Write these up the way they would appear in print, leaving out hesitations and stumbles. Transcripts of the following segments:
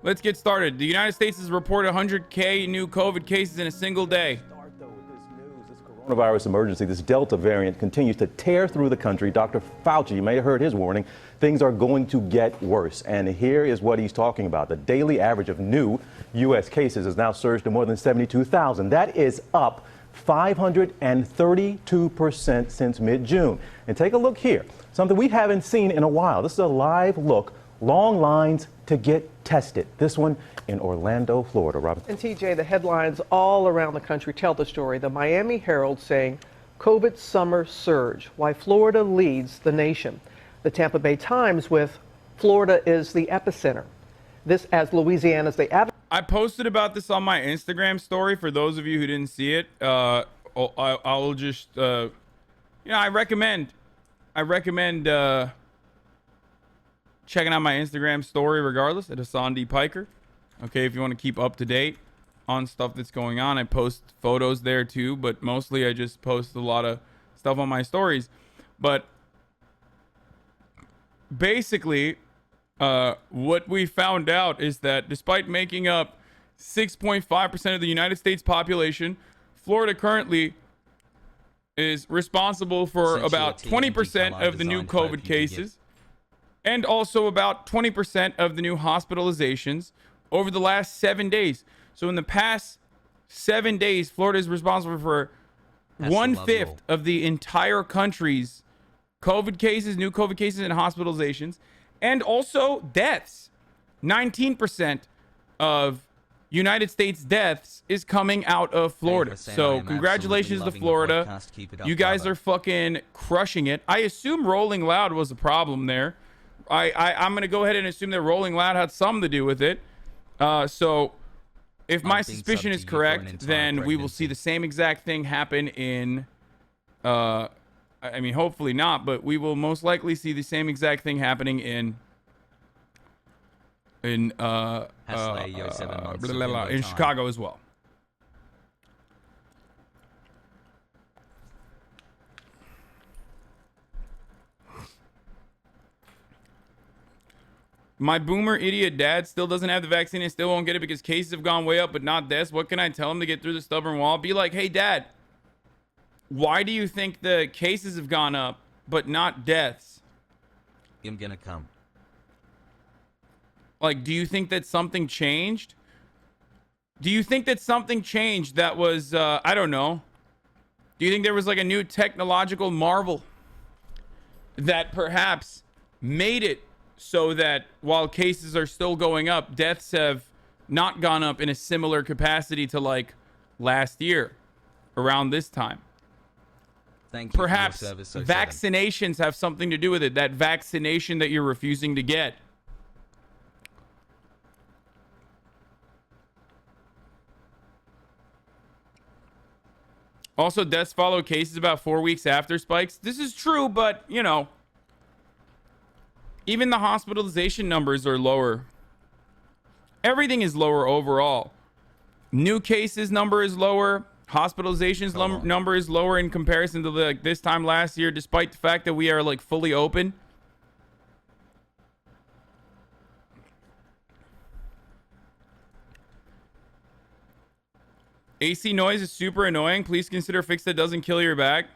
Let's get started. The United States has reported 100K new COVID cases in a single day. Coronavirus emergency, this Delta variant continues to tear through the country. Dr. Fauci, you may have heard his warning, things are going to get worse. And here is what he's talking about. The daily average of new U.S. cases has now surged to more than 72,000. That is up 532% since mid-June. And take a look here, something we haven't seen in a while. This is a live look, long lines to get tested. This one in Orlando, Florida. Robin. And TJ, the headlines all around the country tell the story. The Miami Herald saying COVID summer surge, why Florida leads the nation. The Tampa Bay Times with Florida is the epicenter. This as Louisiana's the I posted about this on my Instagram story for those of you who didn't see it. I'll just, I recommend checking out my Instagram story regardless at Hasan Piker. Okay, if you want to keep up to date on stuff that's going on, I post photos there too, but mostly I just post a lot of stuff on my stories. But basically, what we found out is that despite making up 6.5% of the United States population, Florida currently is responsible for about 20% of the new COVID cases and also about 20% of the new hospitalizations over the last 7 days. So in the past 7 days, Florida is responsible for 1/5 of the entire country's COVID cases, new COVID cases and hospitalizations, and also deaths. 19% of United States deaths is coming out of Florida. So congratulations to Florida. You guys are fucking crushing it. I assume Rolling Loud was a problem there. I'm going to go ahead and assume that Rolling Loud had something to do with it. So if my suspicion is correct, then we will see the same exact thing happen in, I mean, hopefully not, but we will most likely see the same exact thing happening in Chicago as well. My boomer idiot dad still doesn't have the vaccine and still won't get it because cases have gone way up, but not deaths. What can I tell him to get through the stubborn wall? Be like, hey, dad, why do you think the cases have gone up, but not deaths? I'm gonna come. Like, do you think that something changed? Do you think that something changed that was, I don't know. Do you think there was like a new technological marvel that perhaps made it so that while cases are still going up, deaths have not gone up in a similar capacity to like last year around this time? Thank you. Perhaps vaccinations have something to do with it. That vaccination that you're refusing to get. Also, deaths follow cases about 4 weeks after spikes. This is true, but, you know, even the hospitalization numbers are lower. Everything is lower overall. New cases number is lower. Hospitalizations number is lower in comparison to like this time last year, despite the fact that we are like fully open. AC noise is super annoying. Please consider a fix that doesn't kill your back.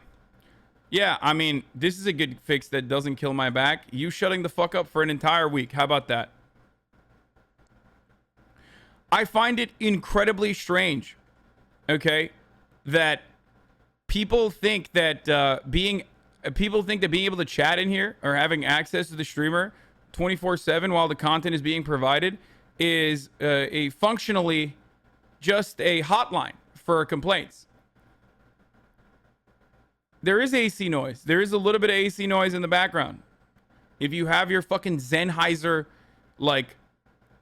Yeah, I mean, this is a good fix that doesn't kill my back. You shutting the fuck up for an entire week. How about that? I find it incredibly strange, okay, that people think that being able to chat in here or having access to the streamer 24/7 while the content is being provided is a functionally just a hotline for complaints. There is AC noise. There is a little bit of AC noise in the background. If you have your fucking Sennheiser, like,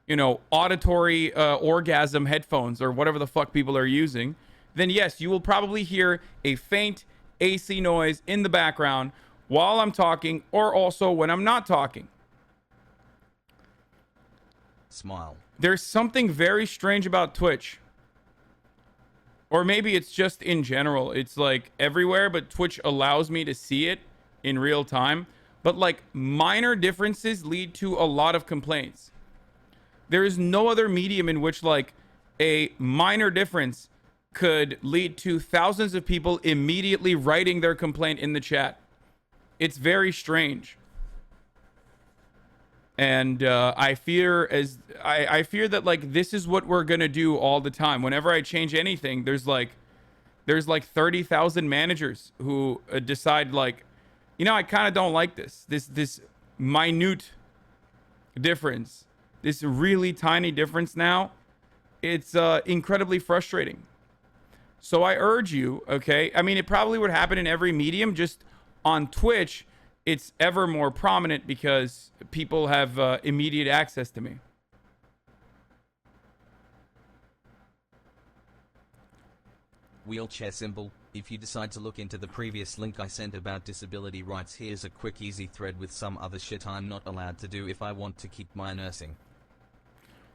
you know, auditory orgasm headphones or whatever the fuck people are using, then yes, you will probably hear a faint AC noise in the background while I'm talking or also when I'm not talking. Smile. There's something very strange about Twitch. Or maybe it's just in general. It's like everywhere, but Twitch allows me to see it in real time. But like minor differences lead to a lot of complaints. There is no other medium in which like a minor difference could lead to thousands of people immediately writing their complaint in the chat. It's very strange. And I fear that like this is what we're gonna do all the time. Whenever I change anything, there's like 30,000 managers who decide like, you know, I kind of don't like this minute difference, this really tiny difference. Now it's incredibly frustrating. So I urge you, okay, I mean, it probably would happen in every medium, just on Twitch it's ever more prominent because people have immediate access to me. Wheelchair symbol. If you decide to look into the previous link I sent about disability rights, here's a quick easy thread with some other shit I'm not allowed to do if I want to keep my nursing.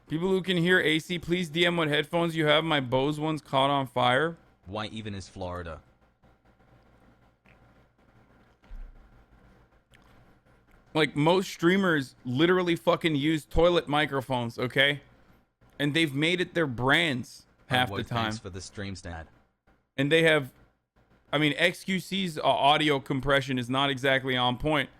People who can hear AC, please DM what headphones you have. My Bose ones caught on fire. Why even is Florida? Like, most streamers literally fucking use toilet microphones, okay? And they've made it their brands half the time. Thanks for the streams, Dad. And they have, I mean, XQC's audio compression is not exactly on point.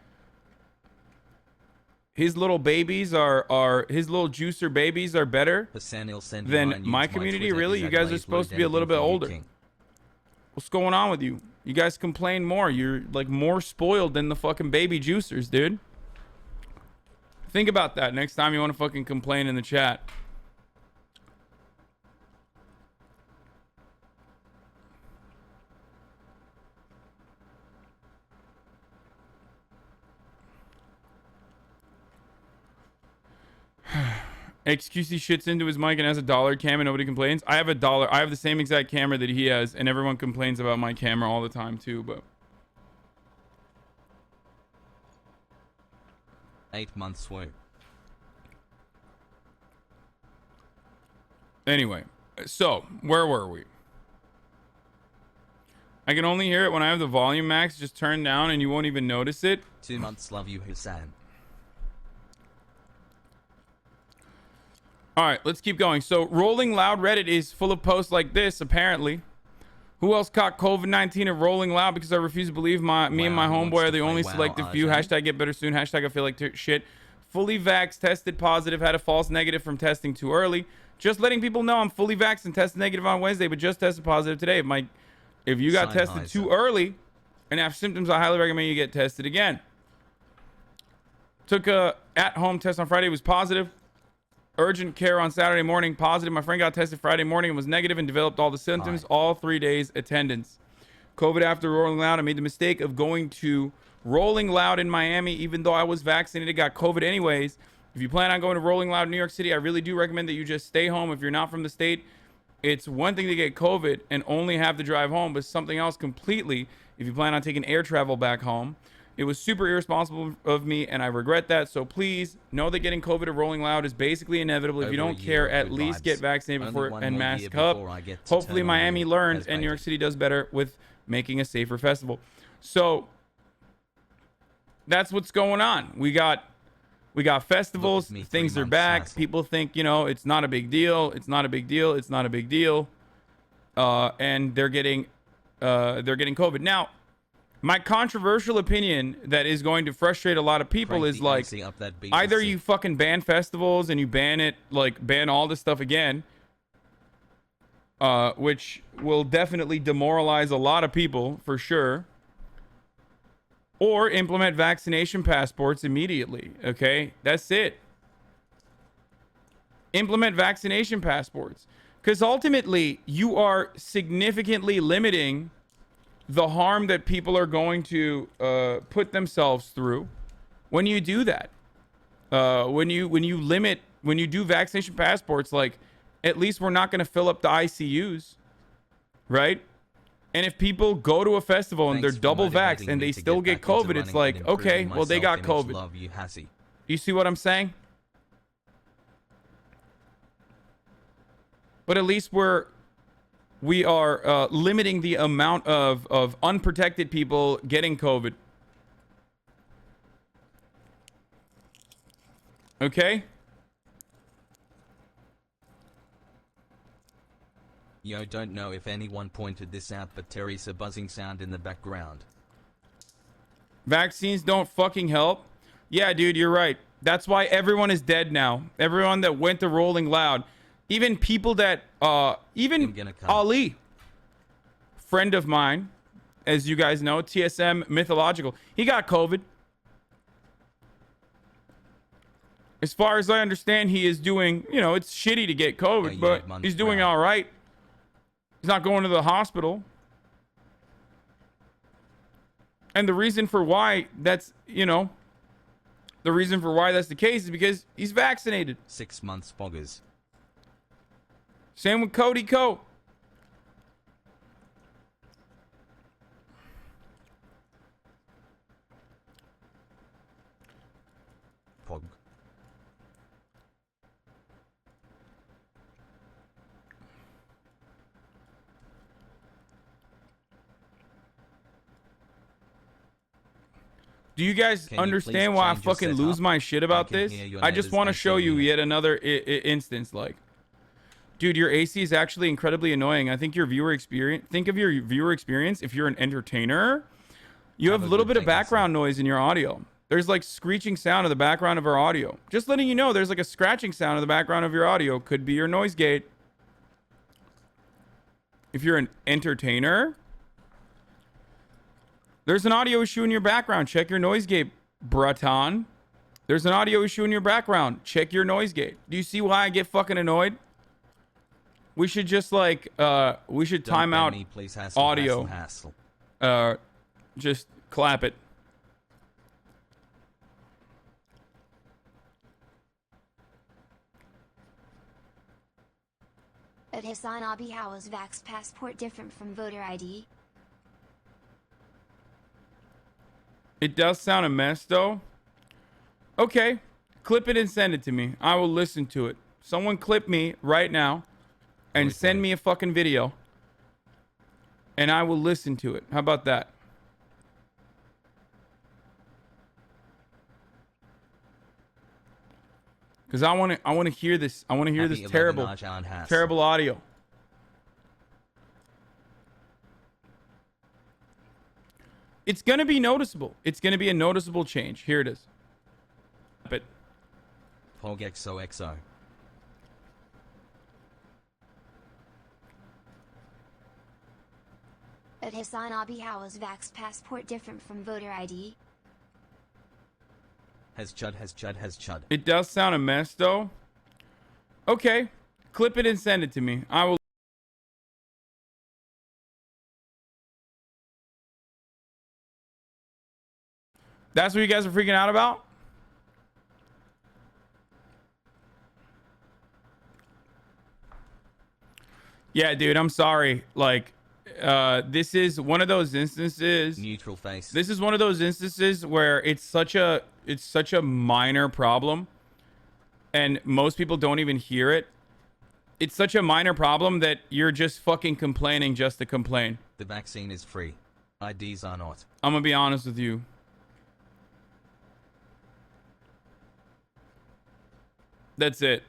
His little babies his little juicer babies are better than my community. Really? You guys are supposed to be a little bit older. What's going on with you? You guys complain more. You're like more spoiled than the fucking baby juicers, dude. Think about that next time you want to fucking complain in the chat. XQC shits into his mic and has a dollar cam and nobody complains. I have the same exact camera that he has, and everyone complains about my camera all the time too, but 8 months work. Anyway, so where were we? I can only hear it when I have the volume max just turned down and you won't even notice it. 2 months, love you, Hassan. All right, let's keep going. So Rolling Loud Reddit is full of posts like this, apparently. Who else caught COVID-19 at Rolling Loud? Because I refuse to believe me and my homeboy are the only selective few. Hashtag get better soon. Hashtag I feel like shit. Fully vaxxed, tested positive, had a false negative from testing too early. Just letting people know I'm fully vaxxed and tested negative on Wednesday, but just tested positive today. If you got tested too early and have symptoms, I highly recommend you get tested again. Took a at-home test on Friday, was positive. Urgent care on Saturday morning, positive. My friend got tested Friday morning and was negative and developed all the symptoms. All 3 days attendance. COVID after Rolling Loud. I made the mistake of going to Rolling Loud in Miami, even though I was vaccinated, got COVID anyways. If you plan on going to Rolling Loud in New York City, I really do recommend that you just stay home. If you're not from the state, it's one thing to get COVID and only have to drive home, but something else completely if you plan on taking air travel back home. It was super irresponsible of me, and I regret that. So please know that getting COVID at Rolling Loud is basically inevitable. If you don't care, at least get vaccinated before and mask up. Hopefully Miami learns and New York City does better with making a safer festival. So that's what's going on. We got festivals. Things are back. People think, it's not a big deal. It's not a big deal. It's not a big deal. And they're getting COVID. Now, my controversial opinion that is going to frustrate a lot of people is like, either you fucking ban festivals and you ban all this stuff again, which will definitely demoralize a lot of people for sure, or implement vaccination passports immediately. Okay, that's it. Implement vaccination passports, because ultimately you are significantly limiting the harm that people are going to put themselves through when you do that. When you do vaccination passports, like, at least we're not going to fill up the ICUs, right? And if people go to a festival and they're double vaxxed and they still get COVID, it's like, okay, well, they got COVID. You see what I'm saying? But at least we are limiting the amount of unprotected people getting COVID. Okay? Yo, don't know if anyone pointed this out, but Terry's a buzzing sound in the background. Vaccines don't fucking help. Yeah, dude, you're right. That's why everyone is dead now. Everyone that went to Rolling Loud. Even people that, even Ali, friend of mine, as you guys know, TSM Mythological, he got COVID. As far as I understand, he is doing, you know, it's shitty to get COVID, but he's doing all right. He's not going to the hospital. And the reason for why that's, you know, the reason for why that's the case is because he's vaccinated. 6 months foggers. Same with Cody Co. Pog. Do you guys understand why I fucking lose my shit about this? I just want to show you yet another instance. Like, dude, your AC is actually incredibly annoying. I think your viewer experience. Think of your viewer experience. If you're an entertainer, you have a little bit of background noise in your audio. There's like screeching sound in the background of our audio. Just letting you know, there's like a scratching sound in the background of your audio. Could be your noise gate. If you're an entertainer, there's an audio issue in your background. Check your noise gate, Braton. There's an audio issue in your background. Check your noise gate. Do you see why I get fucking annoyed? We should just like, we should time out audio. Just clap it. At Hasanabi, how is Vax Passport different from voter ID? It does sound a mess, though. Okay. Clip it and send it to me. I will listen to it. Someone clip me right now and send me a fucking video. And I will listen to it. How about that? Because I want to hear this. I want to hear this terrible audio. It's going to be noticeable. It's going to be a noticeable change. Here it is. But Pog XOXO. At Hasanabi, how is Vax Passport different from voter ID? Has chud. It does sound a mess, though. Okay. Clip it and send it to me. I will. That's what you guys are freaking out about? Yeah, dude, I'm sorry. Like, this is one of those instances. Neutral face. This is one of those instances where it's such a minor problem, and most people don't even hear it. It's such a minor problem that you're just fucking complaining just to complain. The vaccine is free. IDs are not. I'm gonna be honest with you. That's it.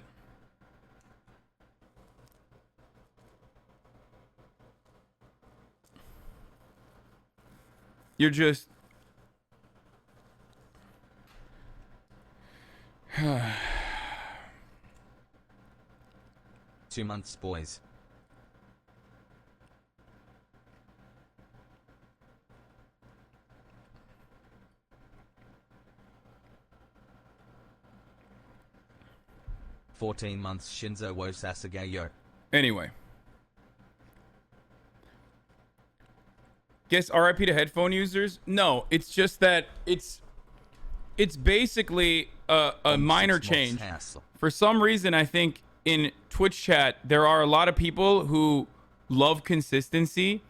You're just 2 months, boys. "14 months Shinzo wo Sasugayo." Anyway. Guess RIP to headphone users? No, it's just that it's basically a minor change. For some reason, I think in Twitch chat, there are a lot of people who love consistency,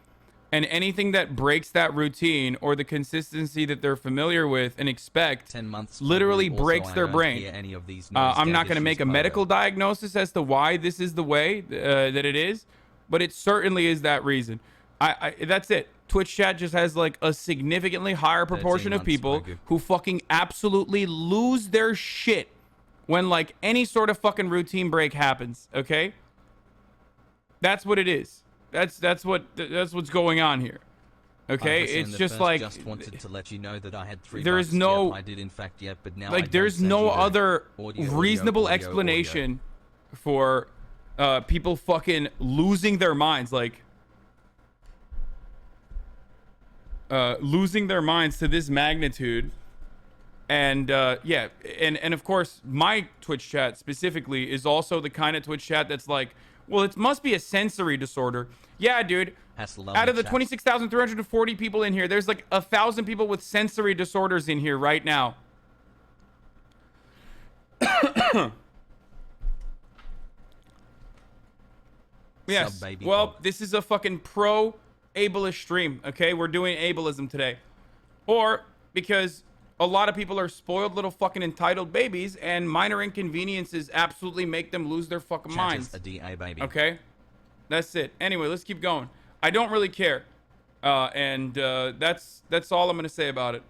and anything that breaks that routine or the consistency that they're familiar with and expect 10 months literally breaks their brain. I'm not going to make a medical diagnosis as to why this is the way that it is, but it certainly is that reason. That's it. Twitch chat just has like a significantly higher proportion of people who fucking absolutely lose their shit when like any sort of fucking routine break happens, okay? That's what it is. That's what's going on here. Okay, it's just like just wanted to let you know that I had 3 there is no. Yep, I did in fact, yet, but now like there's no other reasonable audio. explanation for people fucking losing their minds, like losing their minds to this magnitude. And yeah, and of course my Twitch chat specifically is also the kind of Twitch chat that's like, well, it must be a sensory disorder. Yeah, dude. Out of the 26,340 people in here, there's like 1,000 people with sensory disorders in here right now. Yes. Well, this is a fucking pro-ableist stream, okay? We're doing ableism today. Or because a lot of people are spoiled little fucking entitled babies, and minor inconveniences absolutely make them lose their fucking minds. A DA baby. Okay? That's it. Anyway, let's keep going. I don't really care. And that's all I'm going to say about it.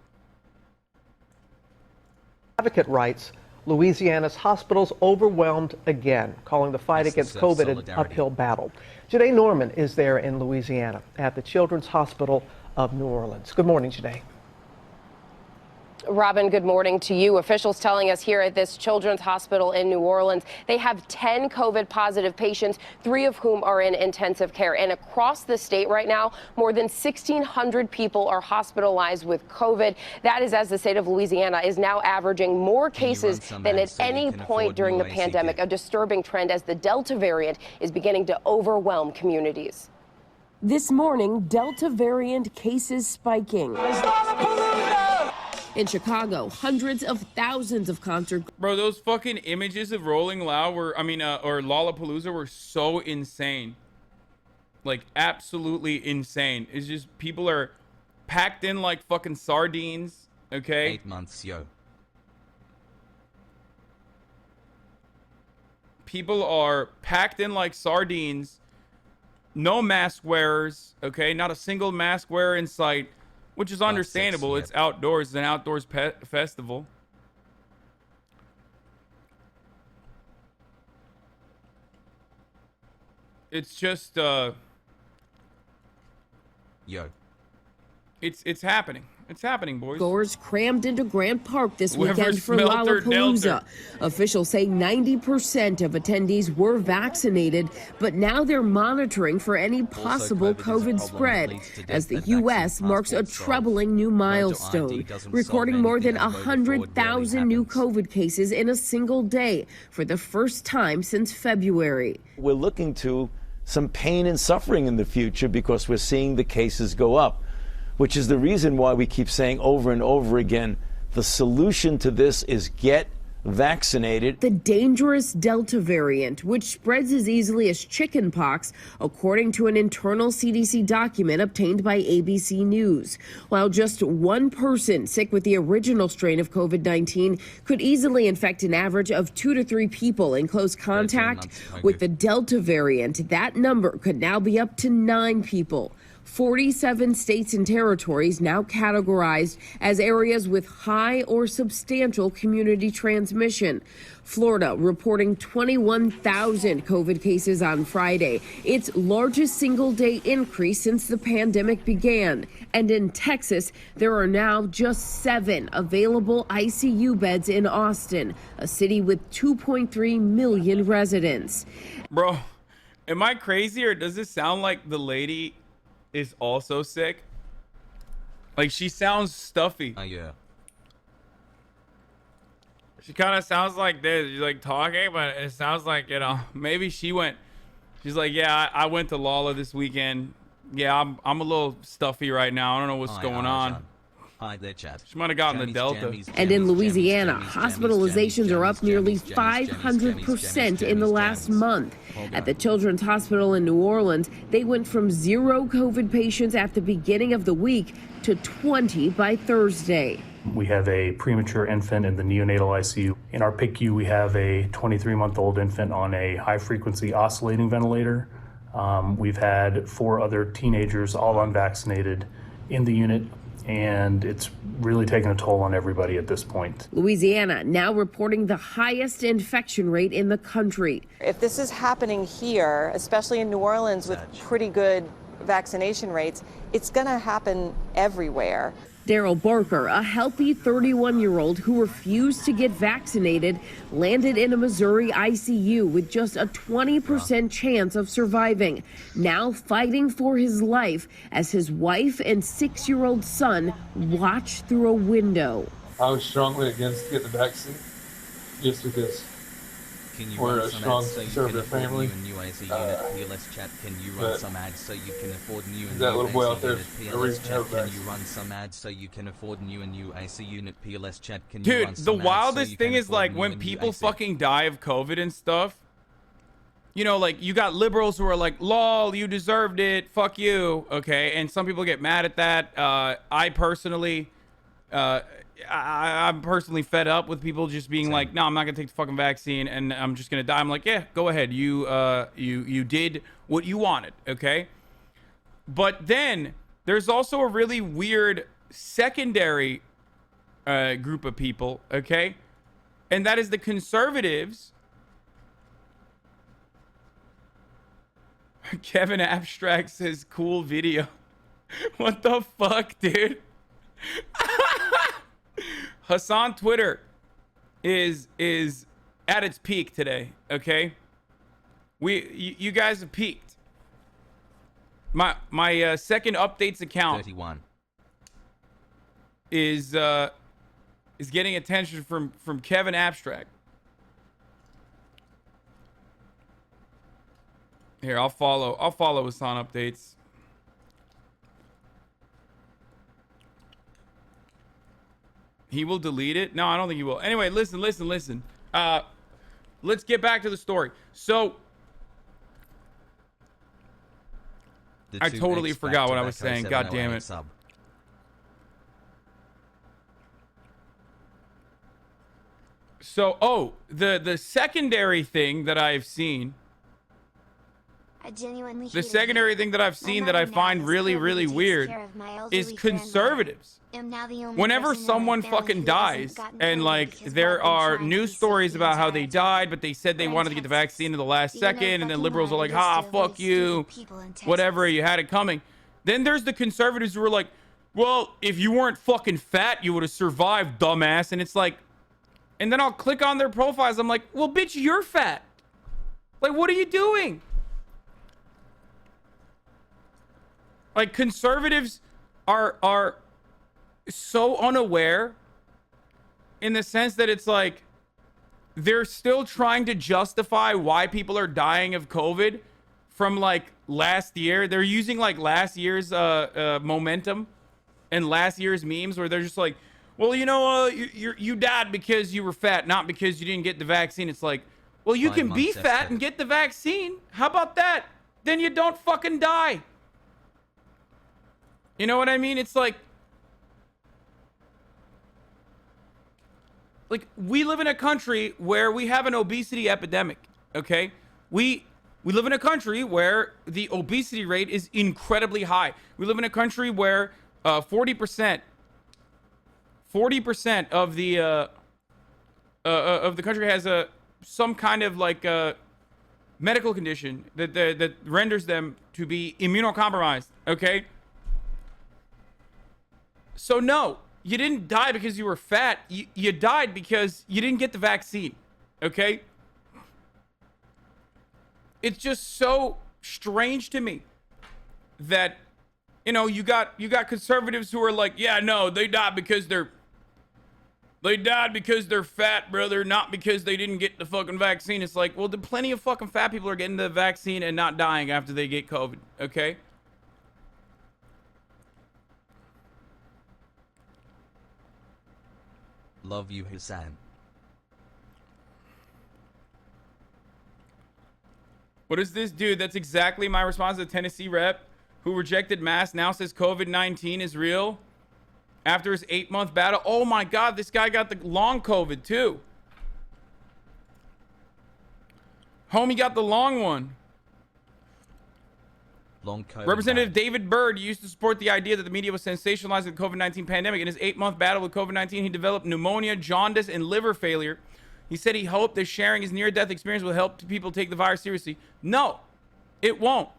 Advocate writes, Louisiana's hospitals overwhelmed again, calling the fight against COVID an uphill battle. Janae Norman is there in Louisiana at the Children's Hospital of New Orleans. Good morning, Janae. Robin, good morning to you. Officials telling us here at this children's hospital in New Orleans, they have 10 COVID positive patients, 3 of whom are in intensive care. And across the state right now, more than 1,600 people are hospitalized with COVID. That is as the state of Louisiana is now averaging more cases than at any point during the pandemic, a disturbing trend as the Delta variant is beginning to overwhelm communities. This morning, Delta variant cases spiking. In Chicago, hundreds of thousands of concerts. Bro, those fucking images of Rolling Loud or Lollapalooza were so insane. Like, absolutely insane. It's just, people are packed in like fucking sardines, okay? 8 months, yo. People are packed in like sardines. No mask wearers, okay? Not a single mask wearer in sight. Which is understandable. It's outdoors. It's an outdoors festival. It's just yo. It's happening. It's happening, boys. Goers crammed into Grant Park this weekend for Lollapalooza. Officials say 90% of attendees were vaccinated, but now they're monitoring for any possible COVID spread as the U.S. marks a troubling new milestone, recording more than 100,000 new COVID cases in a single day for the first time since February. We're looking to some pain and suffering in the future because we're seeing the cases go up, which is the reason why we keep saying over and over again, the solution to this is get vaccinated. The dangerous Delta variant, which spreads as easily as chickenpox, according to an internal CDC document obtained by ABC News. While just one person sick with the original strain of COVID-19 could easily infect an average of 2 to 3 people in close contact, with the Delta variant, that number could now be up to 9 people. 47 states and territories now categorized as areas with high or substantial community transmission. Florida reporting 21,000 COVID cases on Friday, its largest single-day increase since the pandemic began. And in Texas, there are now just 7 available ICU beds in Austin, a city with 2.3 million residents. Bro, am I crazy, or does this sound like the lady is also sick? Like, she sounds stuffy. Yeah. She kind of sounds like this. She's like talking, but it sounds like, you know, maybe she's like, yeah, I went to Lolla this weekend. Yeah, I'm a little stuffy right now. I don't know what's going on. Hi there, chat. She might have gotten the Delta. And in Louisiana, hospitalizations are up nearly 500% in the last month. At the Children's Hospital in New Orleans, they went from 0 COVID patients at the beginning of the week to 20 by Thursday. We have a premature infant in the neonatal ICU. In our PICU, we have a 23-month-old infant on a high-frequency oscillating ventilator. We've had 4 other teenagers, all unvaccinated, in the unit. and it's really taking a toll on everybody at this point. Louisiana now reporting the highest infection rate in the country. If this is happening here, especially in New Orleans with pretty good vaccination rates, it's going to happen everywhere. Daryl Barker, a healthy 31-year-old who refused to get vaccinated, landed in a Missouri ICU with just a 20% chance of surviving. Now fighting for his life as his wife and 6-year-old son watch through a window. I was strongly against getting the vaccine just because Can you we're run a some strong ads so you conservative can afford family. new and new AC unit PLS chat? Can you run some ads so you can afford new and That new little boy out AC there unit is a PLS reason to chat? have Can you vaccine. run some ads so you can afford new and new AC unit PLS chat? Can you Dude, run the some ads so wildest you thing can is afford like new when and new people AC? fucking die of COVID and stuff. You know, like you got liberals who are like, lol, you deserved it, fuck you, okay? And some people get mad at that. I personally, I'm personally fed up with people just being like, no, I'm not gonna take the fucking vaccine and I'm just gonna die. I'm like, yeah, go ahead. You did what you wanted, okay? But then there's also a really weird secondary group of people, okay? And that is the conservatives. Kevin Abstract says, cool video. What the fuck, dude? Hasan Twitter is at its peak today, okay? You guys have peaked. My second updates account 31 is getting attention from Kevin Abstract. Here, I'll follow Hasan updates. He will delete it? No, I don't think he will. Anyway, listen. Let's get back to the story. So I totally forgot what I was saying. God damn it. So, the secondary thing that I've seen, the secondary thing that I've seen that I find really, really weird is conservatives. Whenever someone fucking dies and like there are news stories about how they died, but they said they wanted to get the vaccine in the last second, and then liberals are like, ha, fuck you, whatever, you had it coming. Then there's the conservatives who are like, well, if you weren't fucking fat, you would have survived, dumbass. And it's like, and then I'll click on their profiles. I'm like, well, bitch, you're fat. Like, what are you doing? Like, conservatives are so unaware in the sense that it's like they're still trying to justify why people are dying of COVID from like last year. They're using like last year's momentum and last year's memes where they're just like, well, you know, you died because you were fat, not because you didn't get the vaccine. It's like, well, you can be fat and get the vaccine. How about that? Then you don't fucking die. You know what I mean? It's like we live in a country where we have an obesity epidemic, okay? We live in a country where the obesity rate is incredibly high. We live in a country where 40% of the country has some kind of like medical condition that renders them to be immunocompromised, okay? So no, you didn't die because you were fat. You died because you didn't get the vaccine, okay? It's just so strange to me that, you know, you got conservatives who are like, yeah, no, they died because they're fat, brother, not because they didn't get the fucking vaccine. It's like, well, plenty of fucking fat people are getting the vaccine and not dying after they get COVID, okay? Love you, Hassan. What is this dude? That's exactly my response to the Tennessee rep who rejected masks, now says COVID-19 is real after his 8-month battle. Oh my God, this guy got the long COVID too. Homie got the long one. Long COVID Representative ban. David Byrd used to support the idea that the media was sensationalizing the COVID-19 pandemic. In his 8-month battle with COVID-19, he developed pneumonia, jaundice, and liver failure. He said he hoped that sharing his near-death experience will help people take the virus seriously. No, it won't.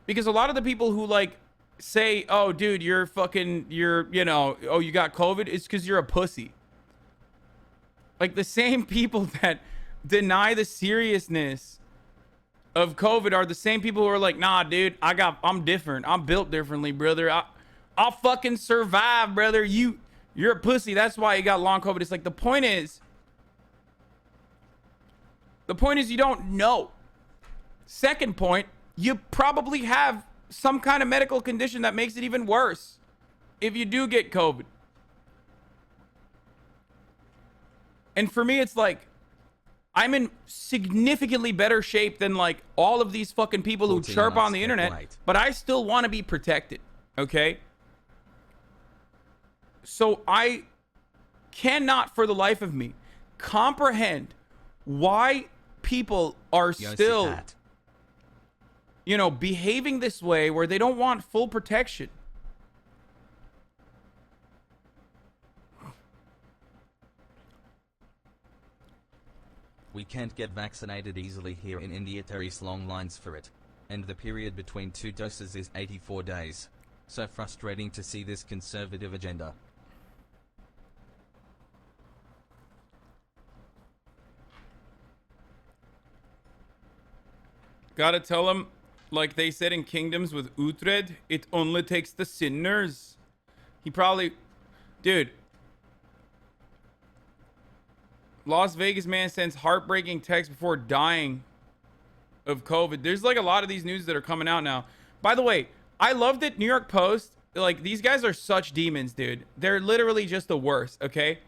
Because a lot of the people who, like, say, oh, dude, you're fucking, you know, oh, you got COVID, it's because you're a pussy. Like, the same people that deny the seriousness of COVID are the same people who are like, nah, dude, I'm different. I'm built differently, brother. I'll fucking survive, brother. You're a pussy. That's why you got long COVID. It's like, the point is you don't know. Second point, you probably have some kind of medical condition that makes it even worse if you do get COVID. And for me, it's like, I'm in significantly better shape than like all of these fucking people who chirp on the internet, but I still want to be protected, okay? So I cannot for the life of me comprehend why people are still, you know, behaving this way where they don't want full protection. We can't get vaccinated easily here in India. There is long lines for it. And the period between 2 doses is 84 days. So frustrating to see this conservative agenda. Gotta tell them, like they said in Kingdoms with Uhtred, it only takes the sinners. He probably... Dude... Las Vegas man sends heartbreaking text before dying of COVID. There's like a lot of these news that are coming out now. By the way, I love that New York Post, like these guys are such demons, dude. They're literally just the worst, okay?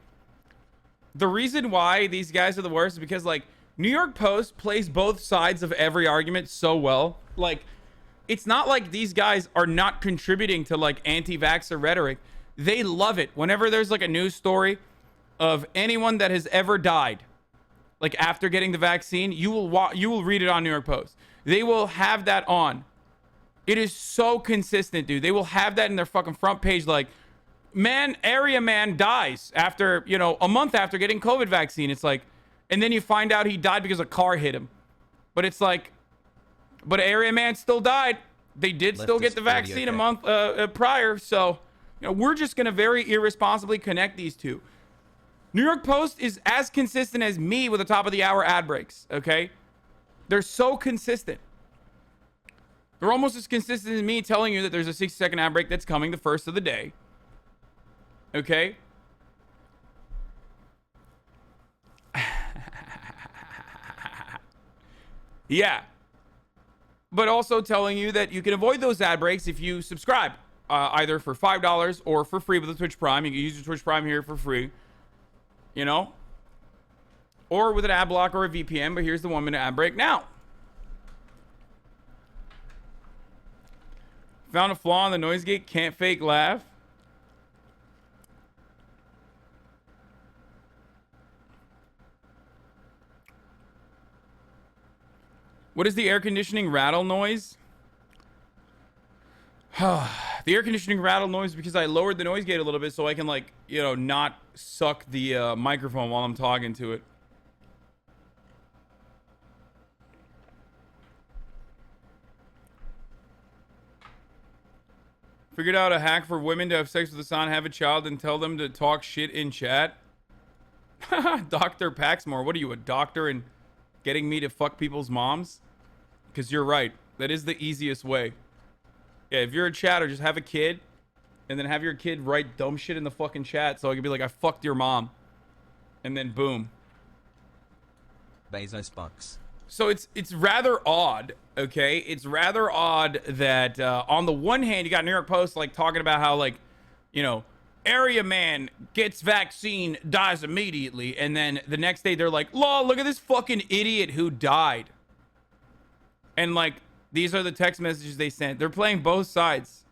The reason why these guys are the worst is because like New York Post plays both sides of every argument so well. Like it's not like these guys are not contributing to like anti-vaxxer rhetoric. They love it. Whenever there's like a news story of anyone that has ever died, like after getting the vaccine, you will read it on New York Post. They will have that on. It is so consistent, dude. They will have that in their fucking front page, like, man, area man dies after, you know, a month after getting COVID vaccine. It's like, and then you find out he died because a car hit him. But it's like, but area man still died. They did still get the vaccine a month prior. So, you know, we're just gonna very irresponsibly connect these two. New York Post is as consistent as me with the top of the hour ad breaks, okay? They're so consistent. They're almost as consistent as me telling you that there's a 60-second ad break that's coming the first of the day. Okay? Yeah. But also telling you that you can avoid those ad breaks if you subscribe, either for $5 or for free with the Twitch Prime. You can use your Twitch Prime here for free. You know, or with an ad block or a VPN, but here's the 1-minute ad break now. Found a flaw in the noise gate, can't fake laugh. What is the air conditioning rattle noise? The air conditioning rattle noise because I lowered the noise gate a little bit so I can, like, you know, not suck the microphone while I'm talking to it. Figured out a hack for women to have sex with Hasan, have a child, and tell them to talk shit in chat. Dr. Paxmore, what are you, a doctor and getting me to fuck people's moms? Because you're right. That is the easiest way. Yeah, if you're a chatter, just have a kid, and then have your kid write dumb shit in the fucking chat so I can be like, I fucked your mom. And then boom. Bezos bucks. So it's rather odd, okay? It's rather odd that on the one hand, you got New York Post like talking about how, like, you know, area man gets vaccine, dies immediately, and then the next day they're like, lol, look at this fucking idiot who died. And like, these are the text messages they sent. They're playing both sides.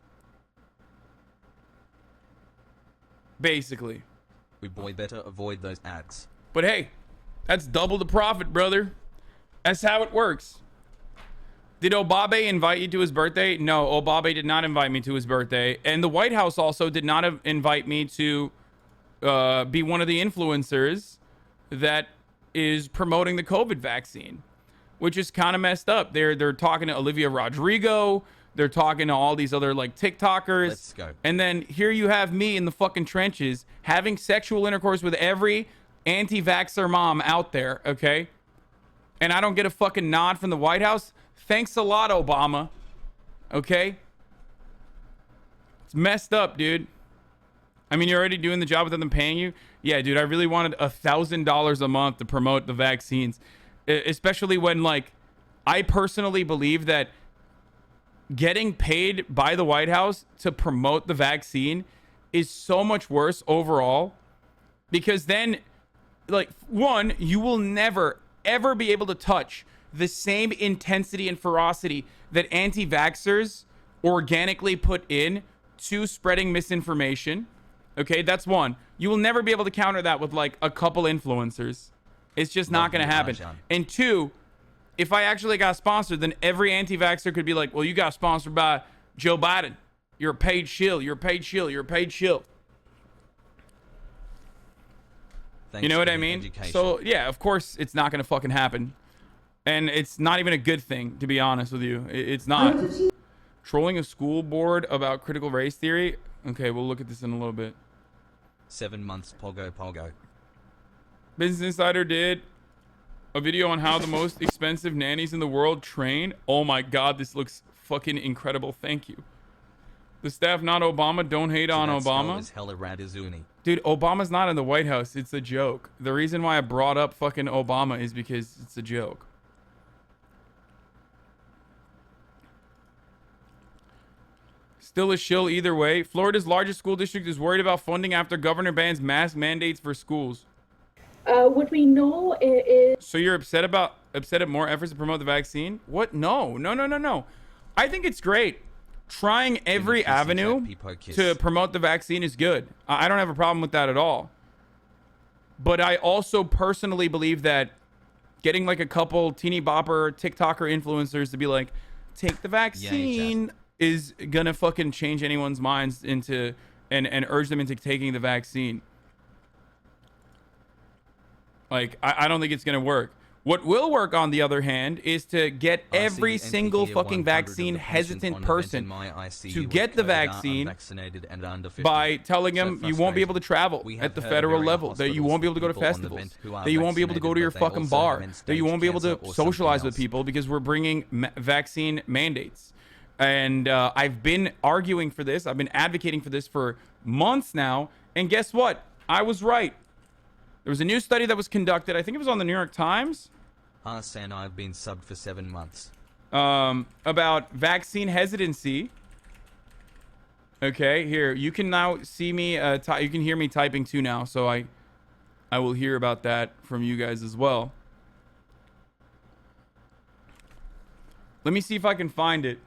Basically. We boy better avoid those ads. But hey, that's double the profit, brother. That's how it works. Did Obabe invite you to his birthday? No, Obabe did not invite me to his birthday. And the White House also did not invite me to be one of the influencers that is promoting the COVID vaccine, which is kind of messed up. They're talking to Olivia Rodrigo. They're talking to all these other like TikTokers. Let's go. And then here you have me in the fucking trenches having sexual intercourse with every anti-vaxxer mom out there, okay? And I don't get a fucking nod from the White House. Thanks a lot, Obama. Okay? It's messed up, dude. I mean, you're already doing the job without them paying you. Yeah, dude, I really wanted $1,000 a month to promote the vaccines, especially when, like, I personally believe that getting paid by the White House to promote the vaccine is so much worse overall, because then, like, one, you will never, ever be able to touch the same intensity and ferocity that anti-vaxxers organically put in to spreading misinformation. Okay, that's one. You will never be able to counter that with like a couple influencers. It's just not going to happen. And two, if I actually got sponsored, then every anti-vaxxer could be like, well, you got sponsored by Joe Biden. You're a paid shill. You're a paid shill. You're a paid shill. You know what I mean? So, yeah, of course it's not going to fucking happen. And it's not even a good thing, to be honest with you. It's not. Trolling a school board about critical race theory? Okay, we'll look at this in a little bit. 7 months, Pogo. Business Insider did a video on how the most expensive nannies in the world train. Oh my god, this looks fucking incredible. Thank you. The staff, not Obama. Don't hate on Obama. Dude, Obama's not in the White House. It's a joke. The reason why I brought up fucking Obama is because it's a joke. Still a shill either way. Florida's largest school district is worried about funding after governor bans mask mandates for schools. What we know is... So you're upset at more efforts to promote the vaccine? What? No. I think it's great. Trying every avenue to promote the vaccine is good. I don't have a problem with that at all. But I also personally believe that getting like a couple teeny bopper TikToker influencers to be like, take the vaccine, is gonna fucking change anyone's minds into and urge them into taking the vaccine. Like, I don't think it's gonna work. What will work, on the other hand, is to get every single fucking vaccine hesitant person to get the vaccine by telling them you won't be able to travel at the federal level, that you won't be able to go to festivals, that you won't be able to go to your fucking bar, that you won't be able to socialize with people because we're bringing vaccine mandates. And I've been arguing for this. I've been advocating for this for months now. And guess what? I was right. There was a new study that was conducted. I think it was on the New York Times. Hasan, I've been subbed for 7 months. About vaccine hesitancy. Okay, here. You can now see me. You can hear me typing too now. So I will hear about that from you guys as well. Let me see if I can find it.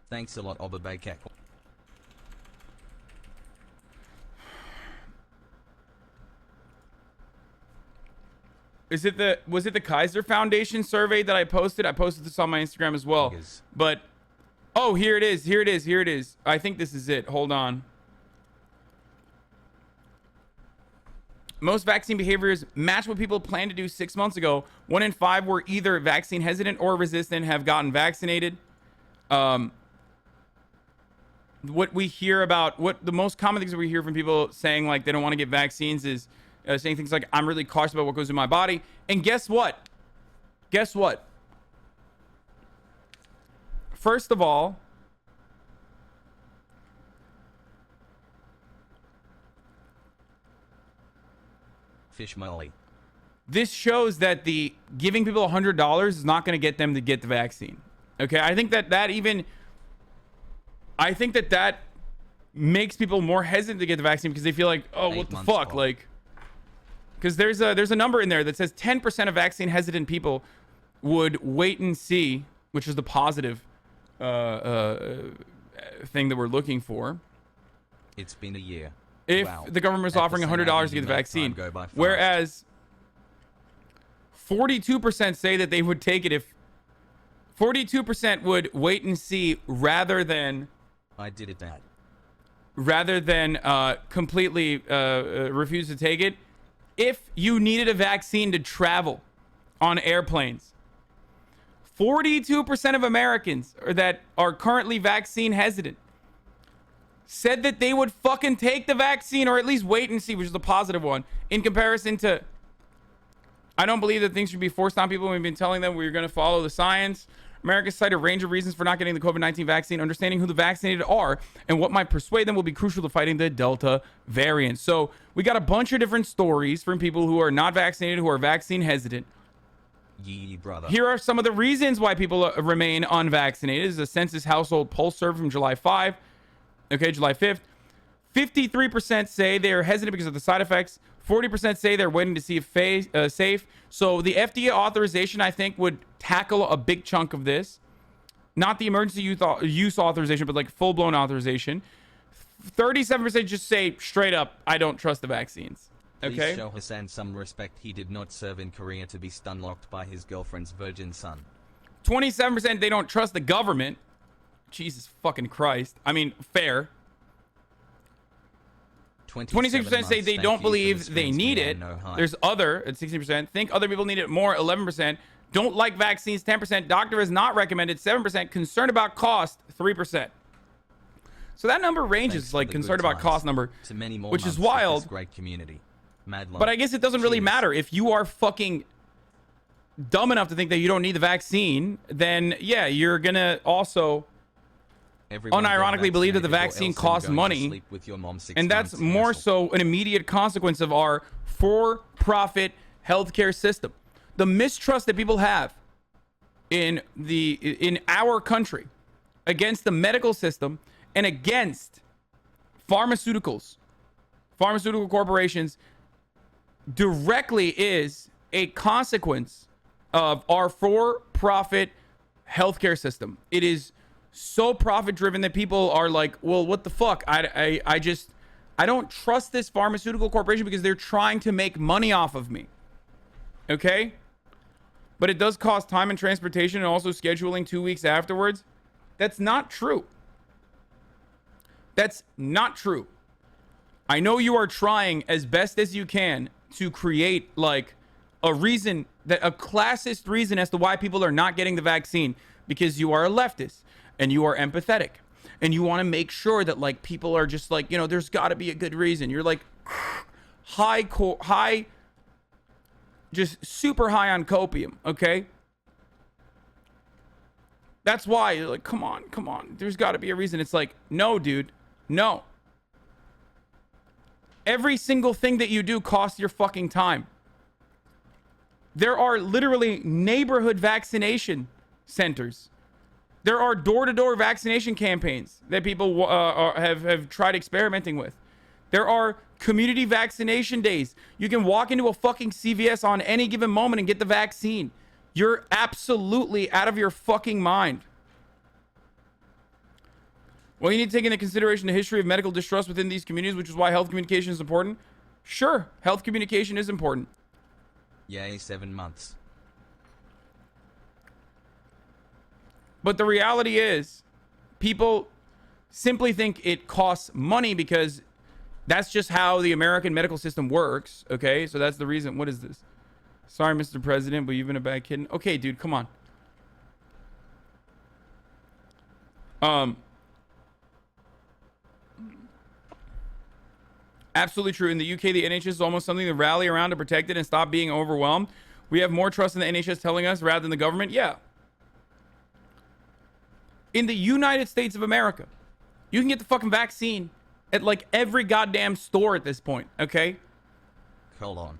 Thanks a lot, Okbuddyhasan. Was it the Kaiser Foundation survey that I posted? I posted this on my Instagram as well. But oh, here it is. I think this is it. Hold on. Most vaccine behaviors match what people planned to do 6 months ago. 1 in 5 were either vaccine hesitant or resistant, have gotten vaccinated. What we hear about, what the most common things that we hear from people saying like they don't want to get vaccines is saying things like, I'm really cautious about what goes in my body. And guess what? First of all, Fish Molly. This shows that the giving people $100 is not going to get them to get the vaccine. Okay, I think that makes people more hesitant to get the vaccine because they feel like, oh, what the fuck? Like, because there's a number in there that says 10% of vaccine hesitant people would wait and see, which is the positive thing that we're looking for. It's been a year. if Wow. the government was At the offering same $100 time, to get the you make vaccine. time go by fast. Whereas 42% say that they would take it if 42% would wait and see rather than I did it, Dad. completely refuse to take it if you needed a vaccine to travel on airplanes. 42% of Americans that are currently vaccine hesitant said that they would fucking take the vaccine or at least wait and see, which is the positive one, in comparison to, I don't believe that things should be forced on people. We've been telling them we're going to follow the science. America cited a range of reasons for not getting the COVID-19 vaccine. Understanding who the vaccinated are and what might persuade them will be crucial to fighting the Delta variant. So we got a bunch of different stories from people who are not vaccinated, who are vaccine hesitant. Yee, brother. Here are some of the reasons why people remain unvaccinated. This is a Census Household Pulse survey from July 5th. 53% say they are hesitant because of the side effects. 40% say they're waiting to see if safe. So the FDA authorization, I think, would tackle a big chunk of this. Not the emergency use authorization, but like full-blown authorization. 37% just say straight up, I don't trust the vaccines. Please Okay. show Hasan some respect. He did not serve in Korea to be stun-locked by his girlfriend's virgin son. 27% they don't trust the government. Jesus fucking Christ. I mean, fair. 26% say they don't believe they need it. There's other at 16%. Think other people need it more, 11%. Don't like vaccines, 10%. Doctor has not recommended, 7%. Concerned about cost, 3%. So that number ranges, like concerned about cost number, to many more which is months with wild. this great community. Mad love. But I guess it doesn't really Cheers. matter. If you are fucking dumb enough to think that you don't need the vaccine, then yeah, you're gonna also Everyone get unironically believe that the vaccinated or vaccine else costs I'm going to money. sleep with your mom 6 And that's months, more asshole. so an immediate consequence of our for-profit healthcare system. The mistrust that people have in our country against the medical system and against pharmaceutical corporations directly is a consequence of our for-profit healthcare system. It is so profit driven that people are like, well, what the fuck? I don't trust this pharmaceutical corporation because they're trying to make money off of me. Okay? But it does cost time and transportation and also scheduling 2 weeks afterwards. That's not true. That's not true. I know you are trying as best as you can to create like a reason, that a classist reason as to why people are not getting the vaccine, because you are a leftist and you are empathetic and you want to make sure that like people are just like, you know, there's got to be a good reason. You're like high, just super high on copium. Okay. That's why you're like, come on. There's got to be a reason. It's like, no, dude, no. Every single thing that you do costs your fucking time. There are literally neighborhood vaccination centers. There are door-to-door vaccination campaigns that people have tried experimenting with. There are community vaccination days. You can walk into a fucking CVS on any given moment and get the vaccine. You're absolutely out of your fucking mind. Well, you need to take into consideration the history of medical distrust within these communities, which is why health communication is important. Sure, health communication is important. Yay, 7 months. But the reality is, people simply think it costs money because that's just how the American medical system works. Okay, so that's the reason. What is this? Sorry, Mr. President, but you've been a bad kid. Okay, dude, come on. Absolutely true. In the UK, the NHS is almost something to rally around to protect it and stop being overwhelmed. We have more trust in the NHS telling us rather than the government. Yeah. In the United States of America, you can get the fucking vaccine at like every goddamn store at this point. Okay. Hold on.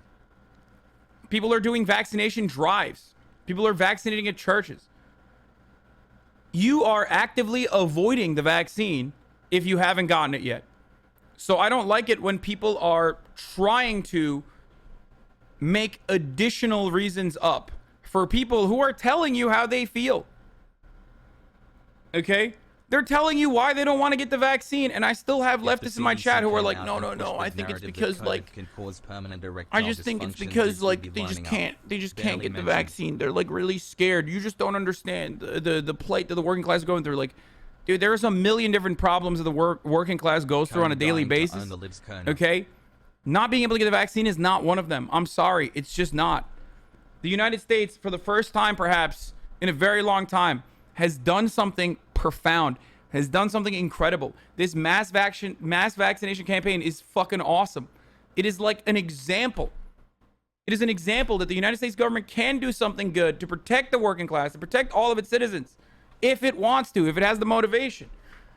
People are doing vaccination drives. People are vaccinating at churches. You are actively avoiding the vaccine if you haven't gotten it yet. So I don't like it when people are trying to make additional reasons up for people who are telling you how they feel. Okay? They're telling you why they don't want to get the vaccine, and I still have If the leftists in my CDC chat who are came like, out no, and no, pushed no. the I think it's narrative that because COVID like can cause permanent I erectile just think it's dysfunction, because dudes like would they be just lining up. can't can't Barely get the mentioned. vaccine. They're like really scared. You just don't understand the plight that the working class is going through. Like, dude, there are a million different problems that the working class goes through on a daily Dying to own basis. the Liv's Kona. Okay, not being able to get the vaccine is not one of them. I'm sorry, it's just not. The United States, for the first time perhaps in a very long time, has done something profound, has done something incredible. This mass vaccination campaign is fucking awesome. It is like an example. It is an example that the United States government can do something good to protect the working class, to protect all of its citizens, if it wants to, if it has the motivation.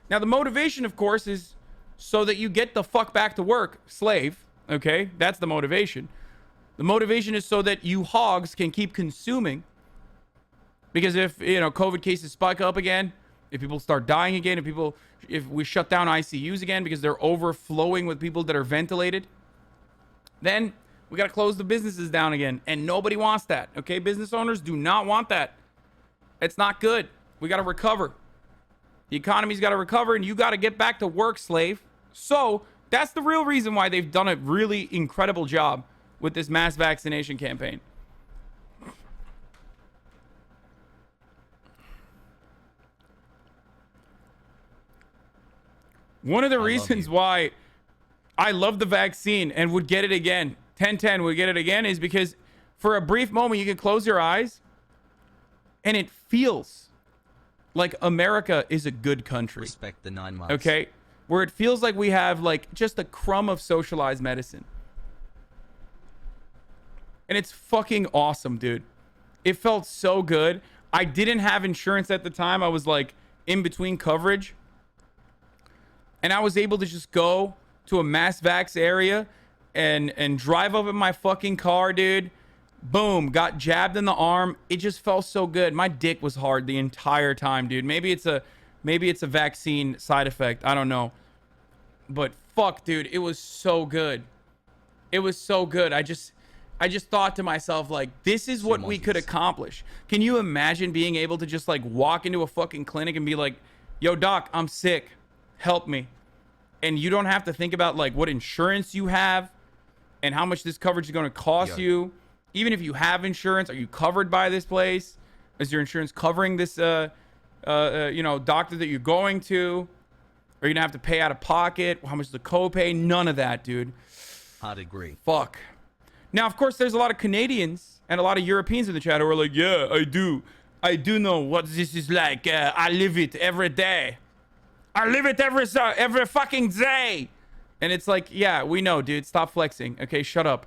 Now, the motivation, of course, is so that you get the fuck back to work, slave. Okay, that's the motivation. The motivation is so that you hogs can keep consuming. Because if, COVID cases spike up again, if people start dying again, if we shut down ICUs again because they're overflowing with people that are ventilated, then we got to close the businesses down again. And nobody wants that. Okay, business owners do not want that. It's not good. We got to recover. The economy's got to recover, and you got to get back to work, slave. So that's the real reason why they've done a really incredible job with this mass vaccination campaign. One of the reasons why I love the vaccine and would get it again, 1010 would get it again, is because for a brief moment you can close your eyes and it feels like America is a good country. Respect the 9 months. Okay? Where it feels like we have like just a crumb of socialized medicine. And it's fucking awesome, dude. It felt so good. I didn't have insurance at the time. I was like in between coverage. And I was able to just go to a mass vax area and drive up in my fucking car, dude. Boom, got jabbed in the arm. It just felt so good. My dick was hard the entire time, dude. Maybe it's a vaccine side effect. I don't know. But fuck, dude, it was so good. It was so good. I just thought to myself, like, this is what we could accomplish. Can you imagine being able to just like walk into a fucking clinic and be like, yo, doc, I'm sick. Help me. And you don't have to think about like what insurance you have and how much this coverage is going to cost you. Even if you have insurance, are you covered by this place? Is your insurance covering this, doctor that you're going to? Are you going to have to pay out of pocket? How much is the copay? None of that, dude. I'd agree. Fuck. Now, of course, there's a lot of Canadians and a lot of Europeans in the chat who are like, yeah, I do know what this is like. I live it every day. I live it every fucking day. And it's like, yeah, we know, dude. Stop flexing. Okay, shut up.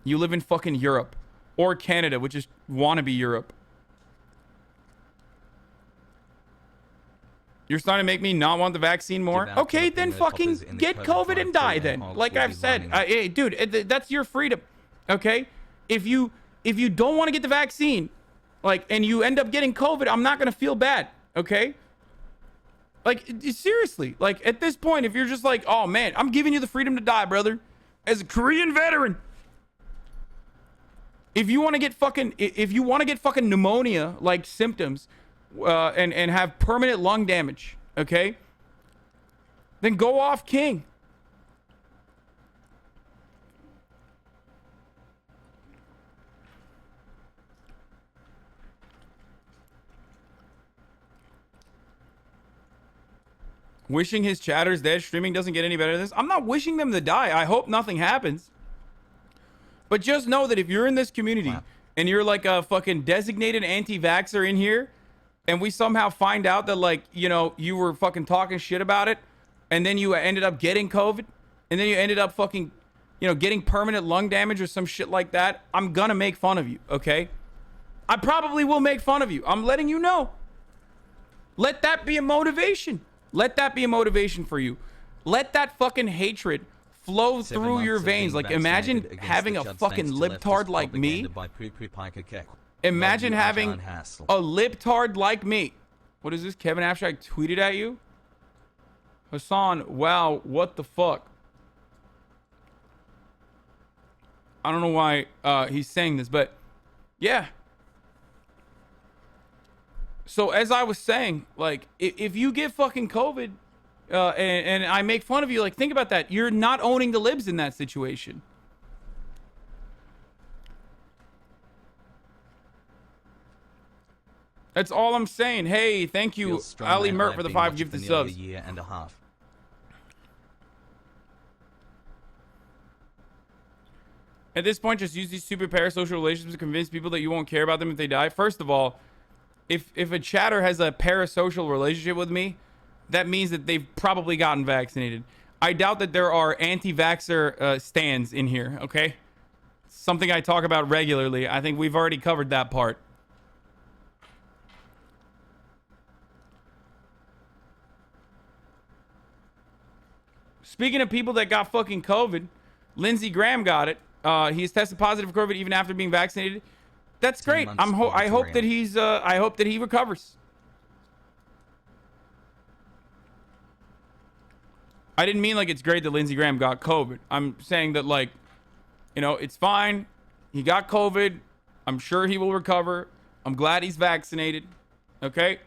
You live in fucking Europe. Or Canada, which is wannabe Europe. You're starting to make me not want the vaccine more? Okay, then fucking get COVID and die then. Like I've said. Hey, dude, that's your freedom. Okay? If you don't want to get the vaccine, like, and you end up getting COVID, I'm not going to feel bad. Okay? Like, seriously. Like, at this point, if you're just like, oh, man, I'm giving you the freedom to die, brother. As a Korean veteran. If you want to get fucking pneumonia like symptoms and have permanent lung damage, okay? Then go off king. Wishing his chatters dead. Streaming doesn't get any better than this. I'm not wishing them to die. I hope nothing happens. But just know that if you're in this community and you're like a fucking designated anti-vaxxer in here, and we somehow find out that, like, you were fucking talking shit about it, and then you ended up getting COVID, and then you ended up fucking, getting permanent lung damage or some shit like that, I'm gonna make fun of you, okay? I probably will make fun of you. I'm letting you know. Let that be a motivation. Let that be a motivation for you. Let that fucking hatred flow through your veins. Like, imagine having a fucking libtard like me. Imagine having a libtard like me. What is this? Kevin Abstract tweeted at you? Hassan, wow, what the fuck? I don't know why he's saying this, but yeah. So as I was saying, like, if you get fucking COVID, and I make fun of you, like, think about that. You're not owning the libs in that situation. That's all I'm saying. Hey, thank you, Ali Mert, for the 5 gifted subs. A year and a half. At this point, just use these stupid parasocial relationships to convince people that you won't care about them if they die. First of all, if a chatter has a parasocial relationship with me, that means that they've probably gotten vaccinated. I doubt that there are anti-vaxxer stands in here, okay? Something I talk about regularly. I think we've already covered that part. Speaking of people that got fucking COVID, Lindsey Graham got it. He's tested positive for COVID even after being vaccinated. That's great. I hope that he's I hope that he recovers. I didn't mean like it's great that Lindsey Graham got COVID. I'm saying that, like, you know, it's fine. He got COVID. I'm sure he will recover. I'm glad he's vaccinated. Okay?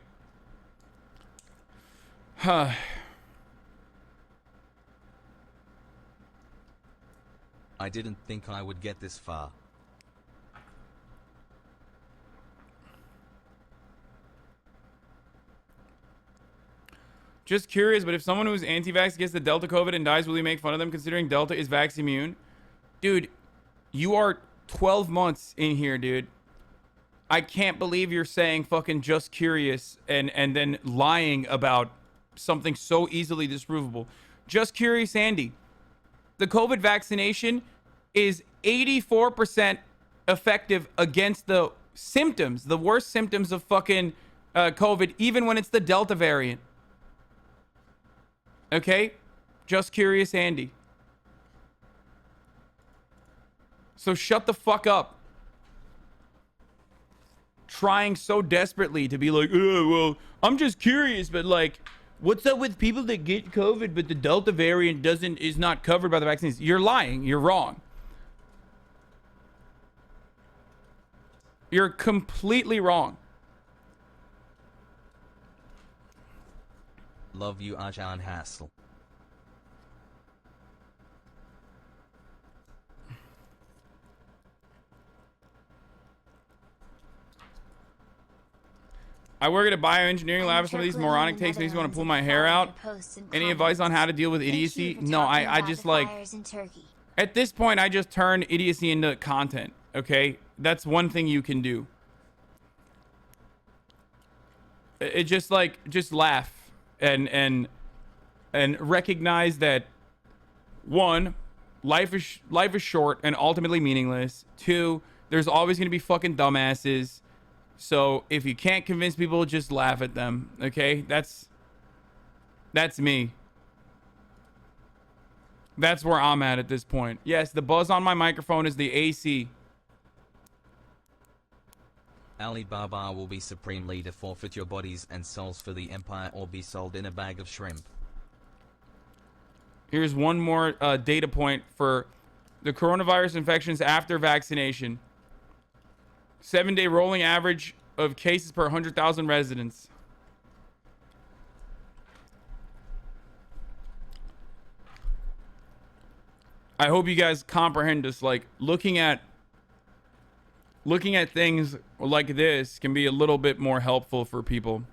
Huh. I didn't think I would get this far. Just curious, but if someone who's anti-vax gets the Delta COVID and dies, will you make fun of them considering Delta is vax immune? Dude, you are 12 months in here, dude. I can't believe you're saying fucking just curious and then lying about something so easily disprovable. Just curious, Andy. The COVID vaccination is 84% effective against the symptoms, the worst symptoms of fucking COVID, even when it's the Delta variant. Okay? Just curious, Andy. So shut the fuck up. Trying so desperately to be like, oh, well, I'm just curious, but like, what's up with people that get COVID, but the Delta variant is not covered by the vaccines? You're lying. You're wrong. You're completely wrong. Love you, Ajahn Hassel. I work at a bioengineering lab. Some of these moronic takes makes me want to pull my hair out. Any advice on how to deal with idiocy? No, I just like... At this point, I just turn idiocy into content, okay? That's one thing you can do. It just like, just laugh and recognize that, one, life is short and ultimately meaningless. Two, there's always going to be fucking dumbasses. So if you can't convince people, just laugh at them. Okay? That's me. That's where I'm at this point. Yes, the buzz on my microphone is the AC. Alibaba will be supreme leader. Forfeit your bodies and souls for the empire or be sold in a bag of shrimp. Here's one more data point for the coronavirus infections after vaccination. 7-day rolling average of cases per 100,000 residents. I hope you guys comprehend this. Like, looking at things like this can be a little bit more helpful for people.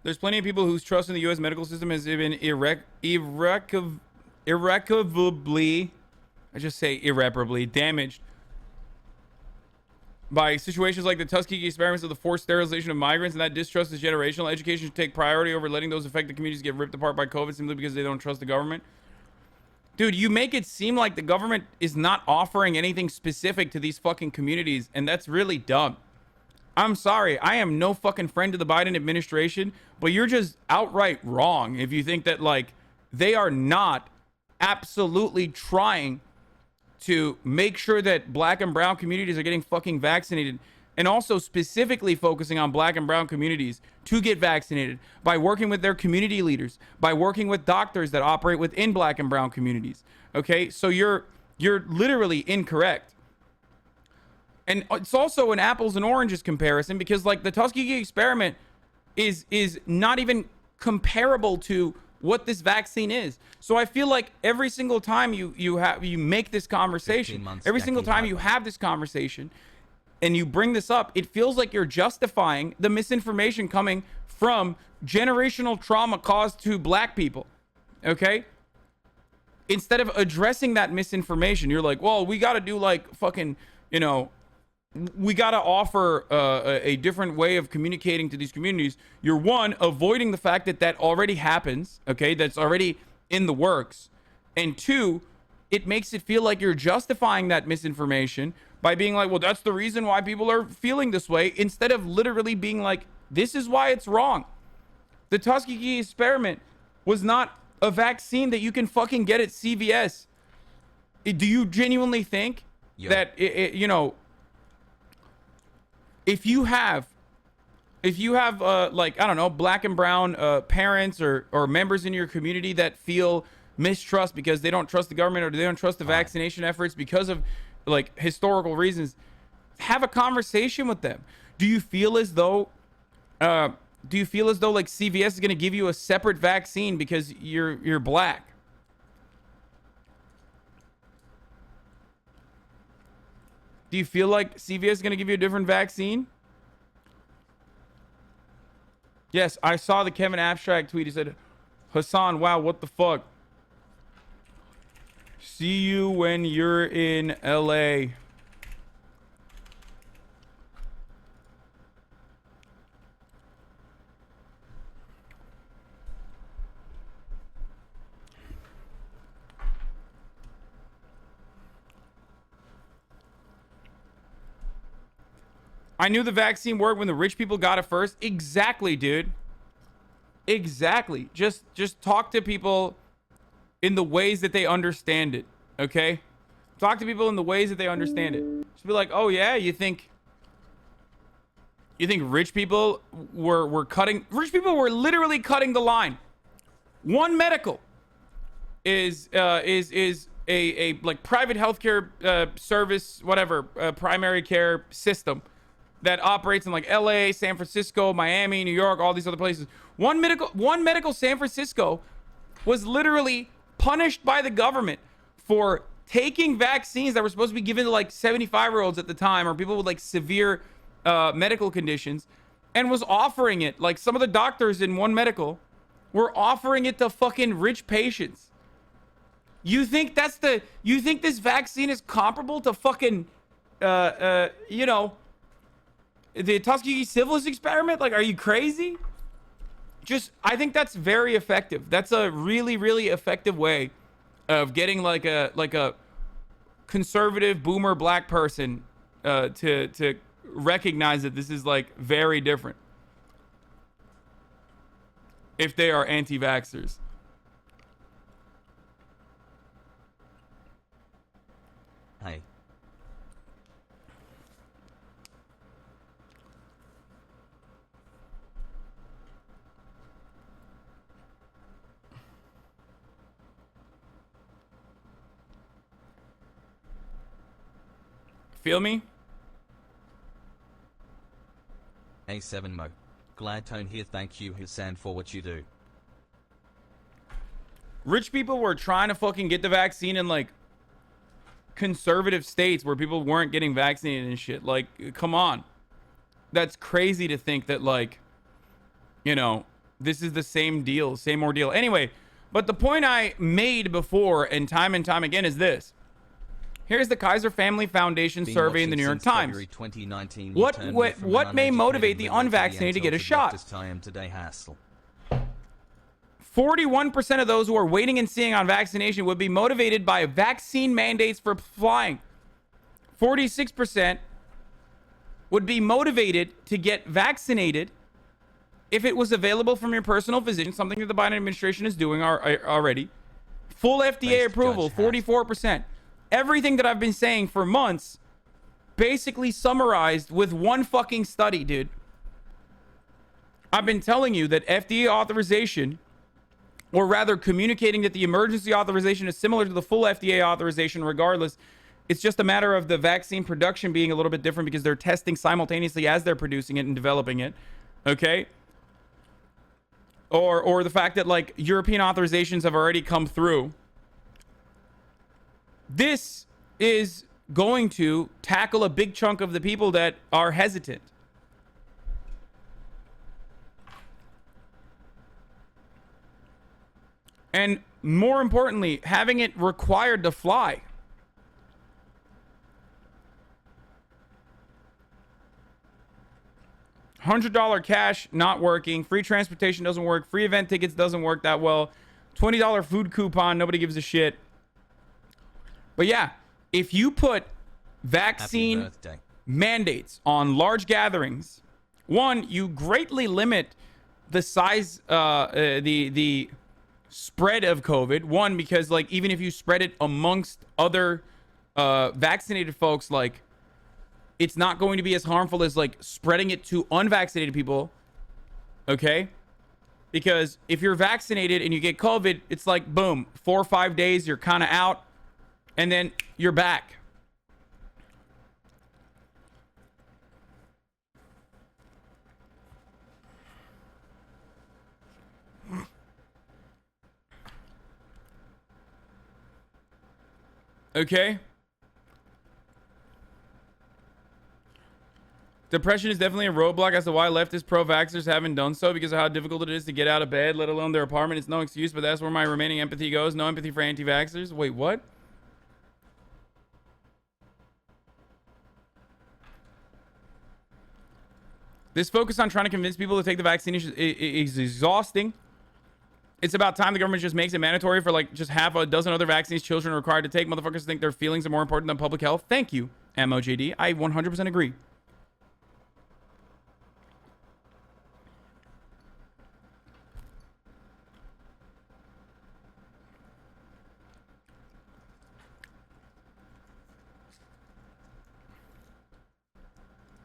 There's plenty of people whose trust in the U.S. medical system has been irrecoverably, I just say irreparably damaged by situations like the Tuskegee experiments of the forced sterilization of migrants, and that distrust is generational. Education should take priority over letting those affected communities get ripped apart by COVID simply because they don't trust the government. Dude, you make it seem like the government is not offering anything specific to these fucking communities, and that's really dumb. I'm sorry, I am no fucking friend to the Biden administration, but you're just outright wrong if you think that, like, they are not absolutely trying to make sure that black and brown communities are getting fucking vaccinated. and also specifically focusing on black and brown communities to get vaccinated, by working with their community leaders, by working with doctors that operate within black and brown communities. Okay, so you're literally incorrect. And it's also an apples and oranges comparison, because like the Tuskegee experiment is not even comparable to what this vaccine is. So I feel like every single time you make this conversation, every single time you have this conversation and you bring this up, it feels like you're justifying the misinformation coming from generational trauma caused to black people. Okay? Instead of addressing that misinformation, you're like, well, we got to do like fucking, you know, we got to offer a different way of communicating to these communities. You're one, avoiding the fact that that already happens, okay? That's already in the works. And two, it makes it feel like you're justifying that misinformation by being like, well, that's the reason why people are feeling this way, instead of literally being like, this is why it's wrong. The Tuskegee experiment was not a vaccine that you can fucking get at CVS. Do you genuinely think that, you know, if you have like, I don't know, black and brown parents or members in your community that feel mistrust because they don't trust the government or they don't trust the vaccination efforts because of like historical reasons, have a conversation with them. Do you feel as though like CVS is going to give you a separate vaccine because you're black? Do you feel like CVS is going to give you a different vaccine? Yes, I saw the Kevin Abstract tweet. He said, Hasan, wow, what the fuck? See you when you're in LA. I knew the vaccine worked when the rich people got it first. Exactly, dude. Exactly. Just talk to people in the ways that they understand it, okay? Talk to people in the ways that they understand it. Just be like, oh yeah, you think rich people were cutting, rich people were literally cutting the line. One Medical is a like private healthcare service, whatever, primary care system that operates in like LA, San Francisco, Miami, New York, all these other places. One medical San Francisco was literally punished by the government for taking vaccines that were supposed to be given to like 75-year-olds at the time, or people with like severe medical conditions, and was offering it. Like some of the doctors in One Medical were offering it to fucking rich patients. You think this vaccine is comparable to fucking you know, the Tuskegee syphilis experiment? Like, are you crazy? I think that's very effective. That's a really, really effective way of getting like a conservative boomer black person to recognize that this is like very different if they are anti-vaxxers. Hey. Feel me? A7 Mo. Glad tone here. Thank you, Hasan, for what you do. Rich people were trying to fucking get the vaccine in like conservative states where people weren't getting vaccinated and shit. Like, come on. That's crazy to think that, like, you know, this is the same deal, same ordeal. Anyway, but the point I made before and time again is this. Here's the Kaiser Family Foundation survey in the New York Times. What may motivate the unvaccinated to get a shot? 41% of those who are waiting and seeing on vaccination would be motivated by vaccine mandates for flying. 46% would be motivated to get vaccinated if it was available from your personal physician, something that the Biden administration is doing already. Full FDA approval, 44%. Everything that I've been saying for months, basically summarized with one fucking study, dude. I've been telling you that FDA authorization, or rather communicating that the emergency authorization is similar to the full FDA authorization regardless. It's just a matter of the vaccine production being a little bit different because they're testing simultaneously as they're producing it and developing it. Okay? Or the fact that, like, European authorizations have already come through. This is going to tackle a big chunk of the people that are hesitant. And more importantly, having it required to fly. $100 cash, not working. Free transportation doesn't work. Free event tickets doesn't work that well. $20 food coupon, nobody gives a shit. But yeah, if you put vaccine mandates on large gatherings, one, you greatly limit the size, the spread of COVID. One, because, like, even if you spread it amongst other vaccinated folks, like, it's not going to be as harmful as, like, spreading it to unvaccinated people. Okay? Because if you're vaccinated and you get COVID, it's like, boom, 4 or 5 days, you're kind of out, and then you're back. Okay? Depression is definitely a roadblock as to why leftist pro-vaxxers haven't done so, because of how difficult it is to get out of bed, let alone their apartment. It's no excuse, but that's where my remaining empathy goes. No empathy for anti-vaxxers. Wait, what? This focus on trying to convince people to take the vaccine is exhausting. It's about time the government just makes it mandatory for, like, just half a dozen other vaccines children are required to take. Motherfuckers think their feelings are more important than public health. Thank you, MOJD. I 100% agree.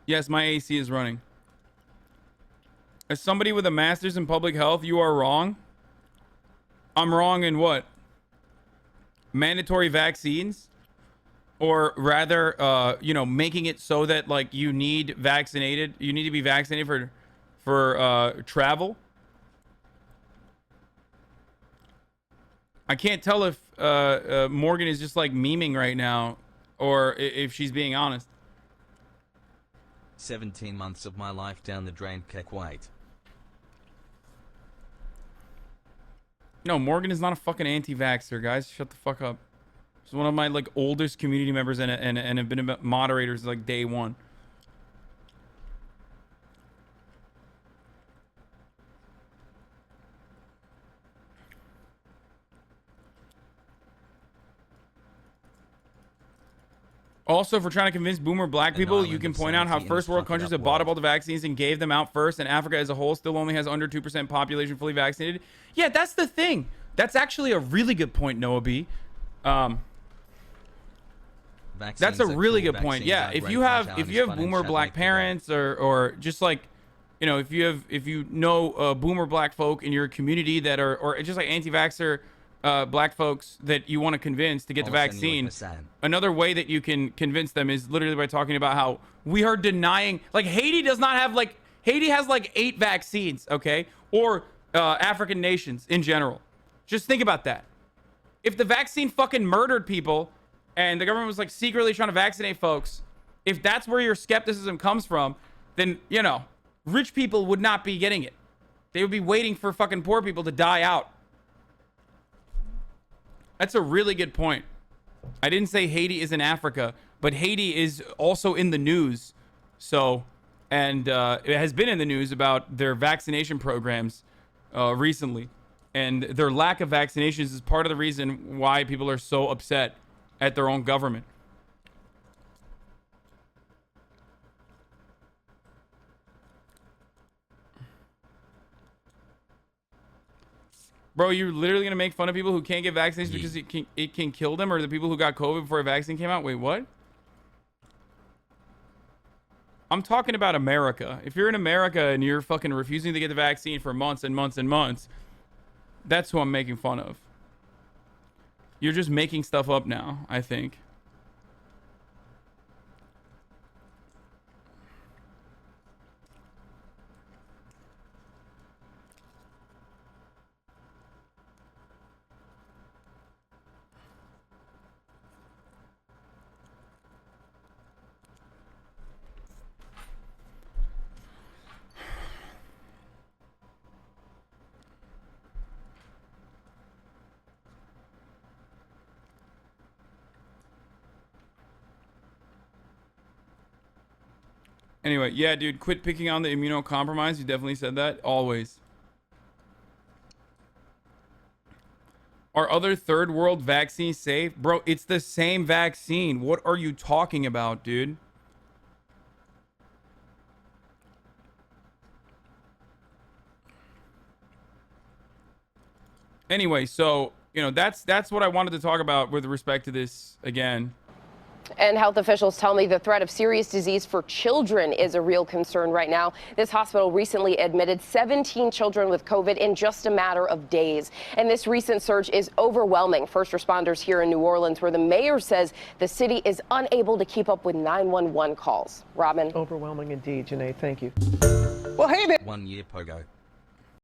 Yes, my AC is running. As somebody with a master's in public health, you are wrong. I'm wrong in what? Mandatory vaccines? Or rather, you know, making it so that, like, you need to be vaccinated for travel? I can't tell if Morgan is just, like, memeing right now, or if she's being honest. 17 months of my life down the drain, Keck White. No, Morgan is not a fucking anti-vaxxer, guys. Shut the fuck up. She's one of my, like, oldest community members and have been moderators, like, day one. Also, for trying to convince boomer black people, you can point out how first world countries have bought up all the vaccines and gave them out first, and Africa as a whole still only has under 2% population fully vaccinated. Yeah, that's the thing. That's actually a really good point, Noah B. That's a really good point. Yeah, if you have boomer black parents or just, like, you know, if you know boomer black folk in your community that are, or just like anti-vaxxer black folks that you want to convince to get the vaccine, another way that you can convince them is literally by talking about how we are denying, like, Haiti has like 8 vaccines, okay? Or African nations in general. Just think about that. If the vaccine fucking murdered people and the government was, like, secretly trying to vaccinate folks, if that's where your skepticism comes from, then, you know, rich people would not be getting it. They would be waiting for fucking poor people to die out. That's a really good point. I didn't say Haiti is in Africa, but Haiti is also in the news. So, and it has been in the news about their vaccination programs recently. And their lack of vaccinations is part of the reason why people are so upset at their own government. Bro, you're literally gonna make fun of people who can't get vaccinations because it can kill them, or the people who got COVID before a vaccine came out? Wait, what? I'm talking about America. If you're in America and you're fucking refusing to get the vaccine for months and months and months, that's who I'm making fun of. You're just making stuff up now, I think. Anyway, yeah, dude, quit picking on the immunocompromised. You definitely said that. Always. Are other third world vaccines safe? Bro, it's the same vaccine. What are you talking about, dude? Anyway, so, you know, that's what I wanted to talk about with respect to this again. And health officials tell me the threat of serious disease for children is a real concern right now. This hospital recently admitted 17 children with COVID in just a matter of days. And this recent surge is overwhelming first responders here in New Orleans, where the mayor says the city is unable to keep up with 911 calls. Robin? Overwhelming indeed, Janae. Thank you. Well, hey there. 1 year pogo.